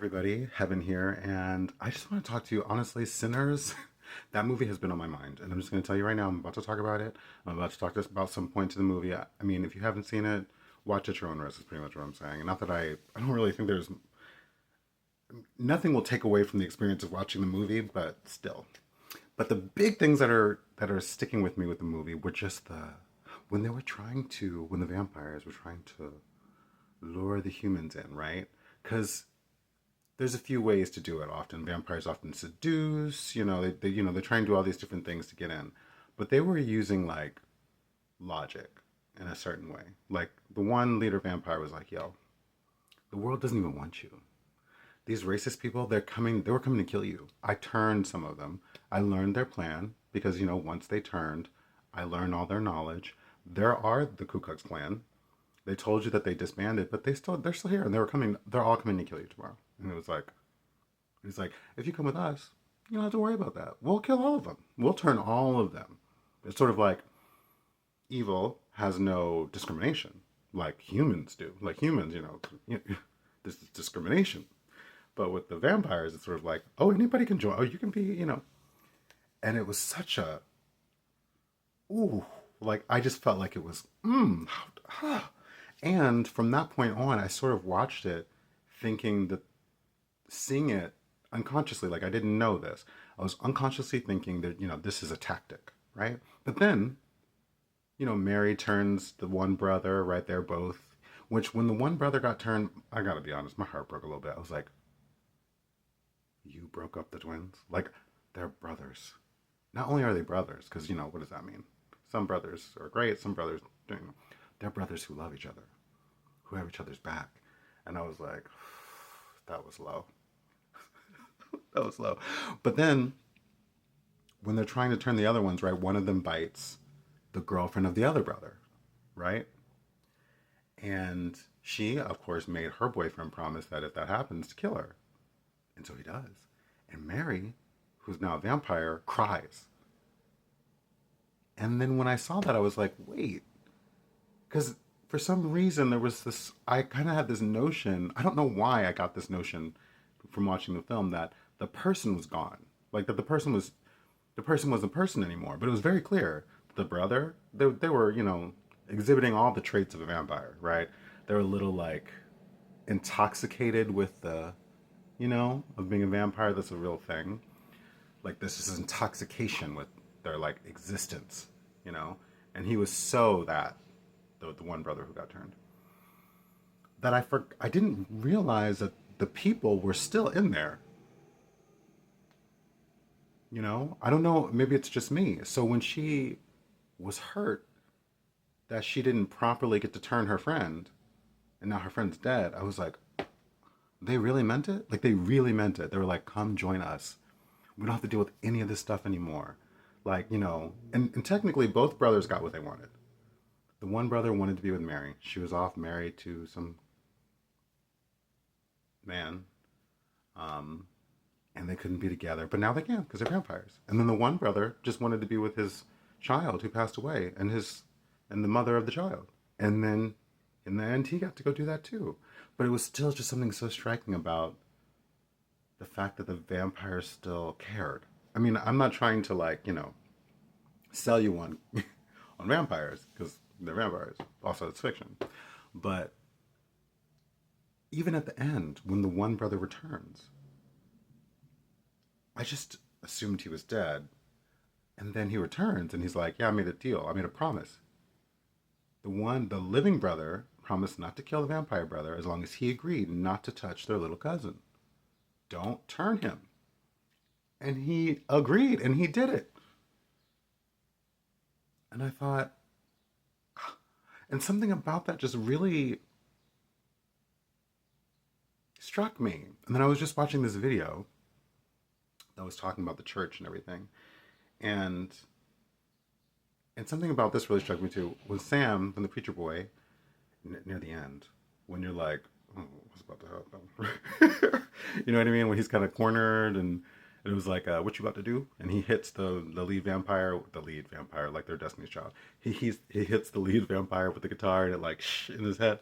Everybody, Heaven here, and I just want to talk to you. Honestly, Sinners, that movie has been on my mind, and I'm just going to tell you right now, I'm about to talk about it. I'm about to talk about some points of the movie. I mean, if you haven't seen it, watch at your own risk, is pretty much what I'm saying. And not that I don't really think there's nothing will take away from the experience of watching the movie, but still. But the big things that are sticking with me with the movie were just when the vampires were trying to lure the humans in, right? Because there's a few ways to do it. Often vampires often seduce. They try and do all these different things to get in, but they were using like logic in a certain way. Like the one leader vampire was like, "Yo, the world doesn't even want you. These racist people, they're coming. They were coming to kill you. I turned some of them. I learned their plan because once they turned, I learned all their knowledge. There are the Ku Klux Klan. They told you that they disbanded, but they're still here, and They're all coming to kill you tomorrow." And it was like, he's like, if you come with us, you don't have to worry about that. We'll kill all of them. We'll turn all of them. It's sort of like evil has no discrimination, like humans do. Like humans, this is discrimination. But with the vampires, it's sort of like, oh, anybody can join. Oh, you can be. And it was such a, ooh, like I just felt like it was, and from that point on, I sort of watched it thinking that seeing it unconsciously, like I didn't know this. I was unconsciously thinking that, this is a tactic, right? But then, Mary turns the one brother, right? They're both, which when the one brother got turned, I gotta be honest, my heart broke a little bit. I was like, you broke up the twins? Like, they're brothers. Not only are they brothers, because, what does that mean? Some brothers are great, some brothers, they're brothers who love each other, who have each other's back. And I was like, that was low. That was low. But then when they're trying to turn the other ones, right, one of them bites the girlfriend of the other brother, right? And she, of course, made her boyfriend promise that if that happens, to kill her. And so he does. And Mary, who's now a vampire, cries. And then when I saw that, I was like, wait. Because for some reason, there was this, I kind of had this notion, I don't know why I got this notion from watching the film that the person was gone. Like that the person wasn't a person anymore. But it was very clear. The brother, they were, exhibiting all the traits of a vampire, right? They were a little like intoxicated with of being a vampire. That's a real thing. Like this is intoxication with their like existence, you know? And he was so that, the one brother who got turned, that I didn't realize that the people were still in there. I don't know, maybe it's just me. So when she was hurt that she didn't properly get to turn her friend and now her friend's dead, I was like, they really meant it? Like they really meant it. They were like, come join us. We don't have to deal with any of this stuff anymore. Like, and technically both brothers got what they wanted. The one brother wanted to be with Mary. She was off married to some man. Um, and they couldn't be together. But now they can because they're vampires. And then the one brother just wanted to be with his child who passed away and the mother of the child. And then in the end, he got to go do that too. But it was still just something so striking about the fact that the vampires still cared. I mean, I'm not trying to like, sell you one on vampires because they're vampires. Also, it's fiction. But even at the end, when the one brother returns, I just assumed he was dead. And then he returns and he's like, yeah, I made a deal. I made a promise. The living brother promised not to kill the vampire brother as long as he agreed not to touch their little cousin. Don't turn him. And he agreed and he did it. And I thought, and something about that just really struck me. And then I was just watching this video that was talking about the church and everything. And something about this really struck me too. When Sam, when the preacher boy, near the end, when you're like, oh, what's about to happen? You know what I mean? When he's kind of cornered and it was like, what you about to do? And he hits the lead vampire, like their Destiny's Child. He hits the lead vampire with the guitar and it like in his head.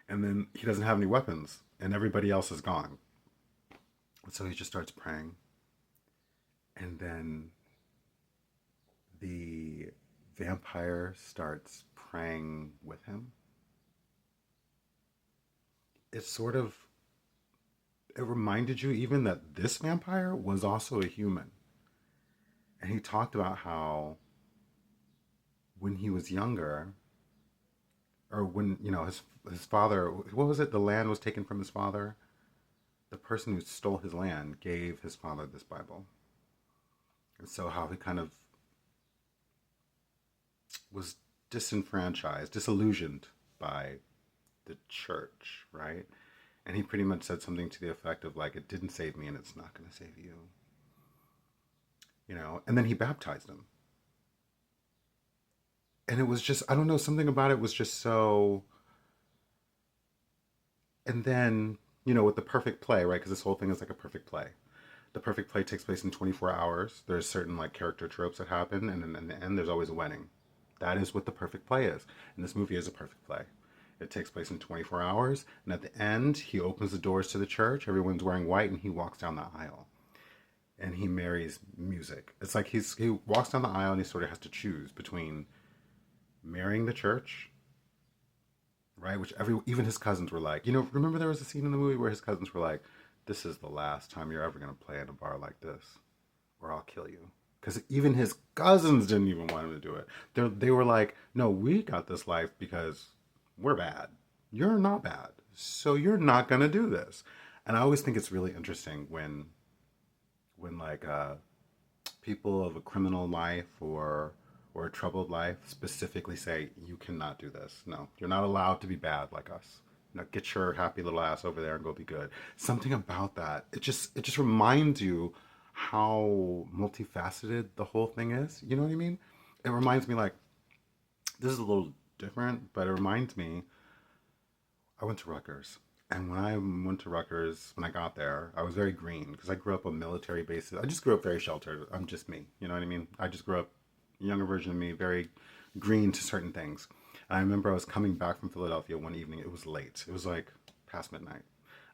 And then he doesn't have any weapons, and everybody else is gone. And so he just starts praying. And then the vampire starts praying with him. It sort of, it reminded you even that this vampire was also a human. And he talked about how when he was younger, or when, his father, what was it? The land was taken from his father. The person who stole his land gave his father this Bible. And so how he kind of was disenfranchised, disillusioned by the church, right? And he pretty much said something to the effect of like, it didn't save me and it's not going to save you. And then he baptized him. And it was just, I don't know, something about it was just so. And then, with the perfect play, right? Because this whole thing is like a perfect play. The perfect play takes place in 24 hours. There's certain like character tropes that happen. And then in the end, there's always a wedding. That is what the perfect play is. And this movie is a perfect play. It takes place in 24 hours. And at the end, he opens the doors to the church. Everyone's wearing white and he walks down the aisle. And he marries music. It's like he walks down the aisle and he sort of has to choose between marrying the church, right? Which even his cousins were like, remember there was a scene in the movie where his cousins were like, this is the last time you're ever going to play in a bar like this, or I'll kill you. Because even his cousins didn't even want him to do it. They were like, no, we got this life because we're bad. You're not bad. So you're not going to do this. And I always think it's really interesting when like people of a criminal life or a troubled life specifically say, you cannot do this. No, you're not allowed to be bad like us. Get your happy little ass over there and go be good. Something about that. It just reminds you how multifaceted the whole thing is. You know what I mean? It reminds me, like, this is a little different, but it reminds me, I went to Rutgers. And when I went to Rutgers, when I got there, I was very green because I grew up on military bases. I just grew up very sheltered. I'm just me. You know what I mean? I just grew up, younger version of me, very green to certain things. And I remember I was coming back from Philadelphia one evening. It was late. It was like past midnight.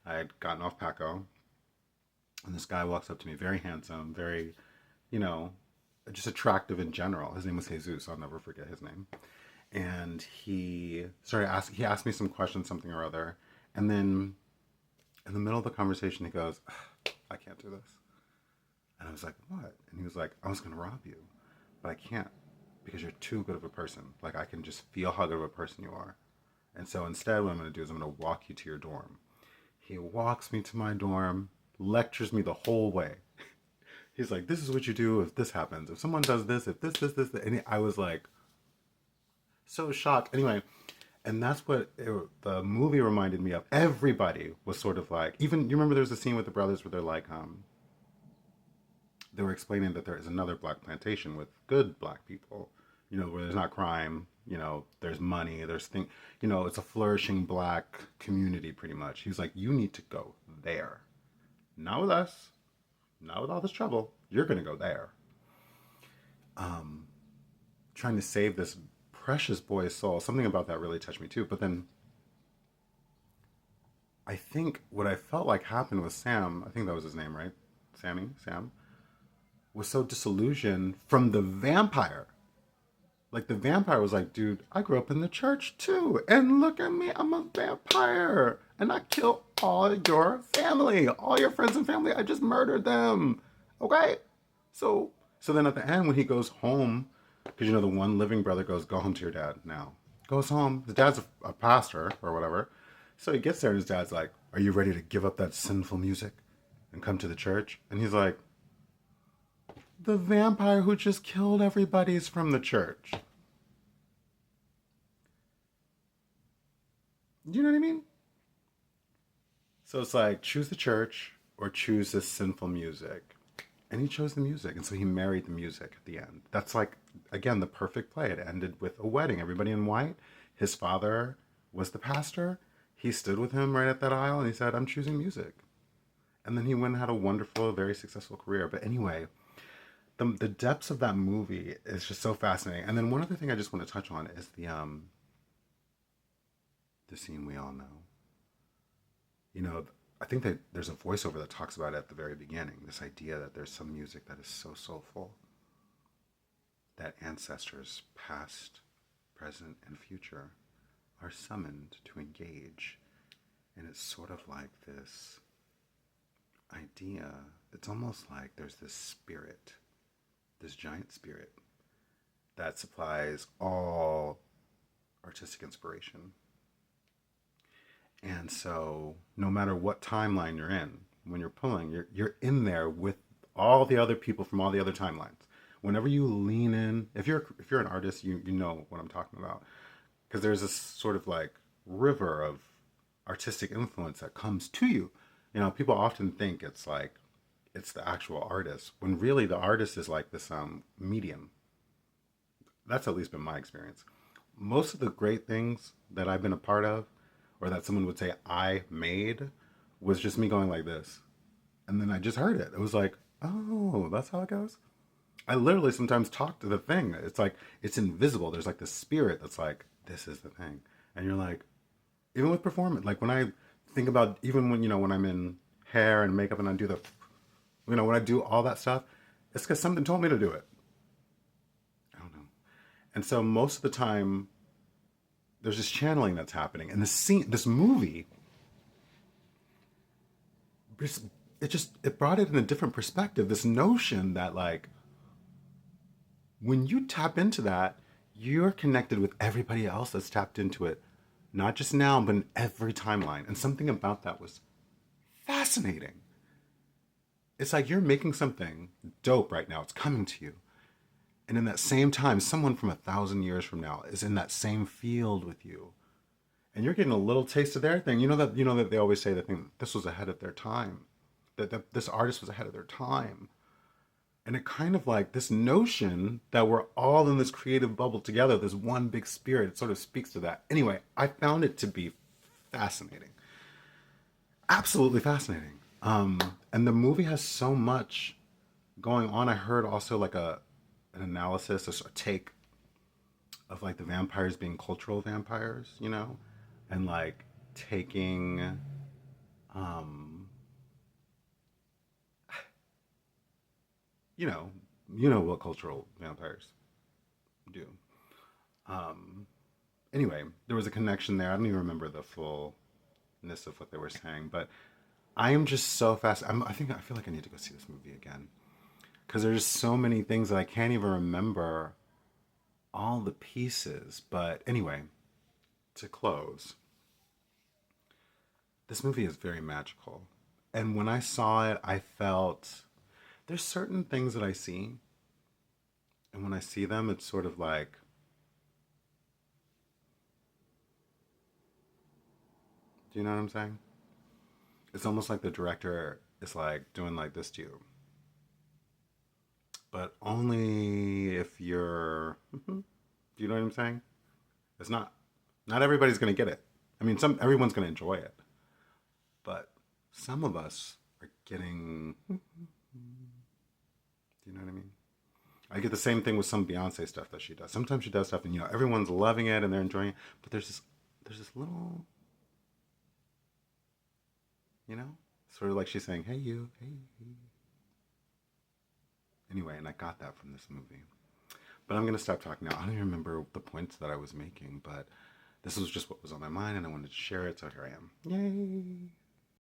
I had gotten off Paco, and this guy walks up to me, very handsome, very, you know, just attractive in general. His name was Jesus. I'll never forget his name. And he asked me some questions, something or other. And then in the middle of the conversation, he goes, I can't do this. And I was like, what? And he was like, I was going to rob you, but I can't because you're too good of a person. Like, I can just feel how good of a person you are. And so instead, what I'm going to do is I'm going to walk you to your dorm. He walks me to my dorm, lectures me the whole way. He's like, this is what you do if this happens. If someone does this, if this. And I was like, so shocked. Anyway, and that's what the movie reminded me of. Everybody was sort of like, even, you remember there's a scene with the brothers where they're like, they were explaining that there is another black plantation with good black people, where there's not crime, there's money, it's a flourishing black community pretty much. He was like, you need to go there. Not with us, not with all this trouble. You're going to go there. Trying to save this precious boy's soul. Something about that really touched me too. But then I think what I felt like happened with Sam, I think that was his name, right? Sam, was so disillusioned from the vampire. Like, the vampire was like, dude, I grew up in the church too. And look at me, I'm a vampire. And I killed all your family, all your friends and family. I just murdered them. Okay? So then at the end, when he goes home, because the one living brother goes, go home to your dad now. Goes home. His dad's a pastor or whatever. So he gets there and his dad's like, are you ready to give up that sinful music and come to the church? And he's like, the vampire who just killed everybody is from the church. Do you know what I mean? So it's like, choose the church or choose this sinful music. And he chose the music. And so he married the music at the end. That's like, again, the perfect play. It ended with a wedding. Everybody in white. His father was the pastor. He stood with him right at that aisle and he said, I'm choosing music. And then he went and had a wonderful, very successful career. But anyway, the depths of that movie is just so fascinating. And then one other thing I just want to touch on is the scene we all know. You know, I think that there's a voiceover that talks about it at the very beginning, this idea that there's some music that is so soulful that ancestors, past, present, and future, are summoned to engage. And it's sort of like this idea, it's almost like there's this spirit, this giant spirit that supplies all artistic inspiration. And so, no matter what timeline you're in, when you're pulling, you're in there with all the other people from all the other timelines. Whenever you lean in, if you're an artist, you know what I'm talking about, because there's this sort of like river of artistic influence that comes to you. You know, people often think it's like it's the actual artist, when really the artist is like this medium. That's at least been my experience. Most of the great things that I've been a part of, or that someone would say I made, was just me going like this. And then I just heard it. It was like, oh, that's how it goes. I literally sometimes talk to the thing. It's like, it's invisible. There's like this spirit that's like, this is the thing. And you're like, even with performance, like when I think about, even when, when I'm in hair and makeup and I do when I do all that stuff, it's because something told me to do it. I don't know. And so most of the time, there's this channeling that's happening. And this movie, it brought it in a different perspective. This notion that like, when you tap into that, you're connected with everybody else that's tapped into it, not just now, but in every timeline. And something about that was fascinating. It's like you're making something dope right now. It's coming to you. And in that same time, someone from 1,000 years from now is in that same field with you. And you're getting a little taste of their thing. You know that they always say the thing, this was ahead of their time. That this artist was ahead of their time. And it kind of like this notion that we're all in this creative bubble together, this one big spirit, it sort of speaks to that. Anyway, I found it to be fascinating. Absolutely fascinating. And the movie has so much going on. I heard also like an analysis, a take of like the vampires being cultural vampires, and like taking you know, you know what cultural vampires do. Um, anyway, there was a connection there. I don't even remember the fullness of what they were saying, but I am just so fast. I feel like I need to go see this movie again because there's so many things that I can't even remember all the pieces. But anyway, to close, this movie is very magical. And when I saw it, I felt there's certain things that I see, and when I see them, it's sort of like, do you know what I'm saying? It's almost like the director is like doing like this to you, but only if you're. Do you know what I'm saying? It's not everybody's gonna get it. I mean, everyone's gonna enjoy it, but some of us are getting. Do you know what I mean? I get the same thing with some Beyonce stuff that she does. Sometimes she does stuff and everyone's loving it and they're enjoying it, but there's this little, sort of like she's saying, "Hey you, hey." Anyway, and I got that from this movie. But I'm gonna stop talking now. I don't even remember the points that I was making, but this was just what was on my mind and I wanted to share it, so here I am. Yay!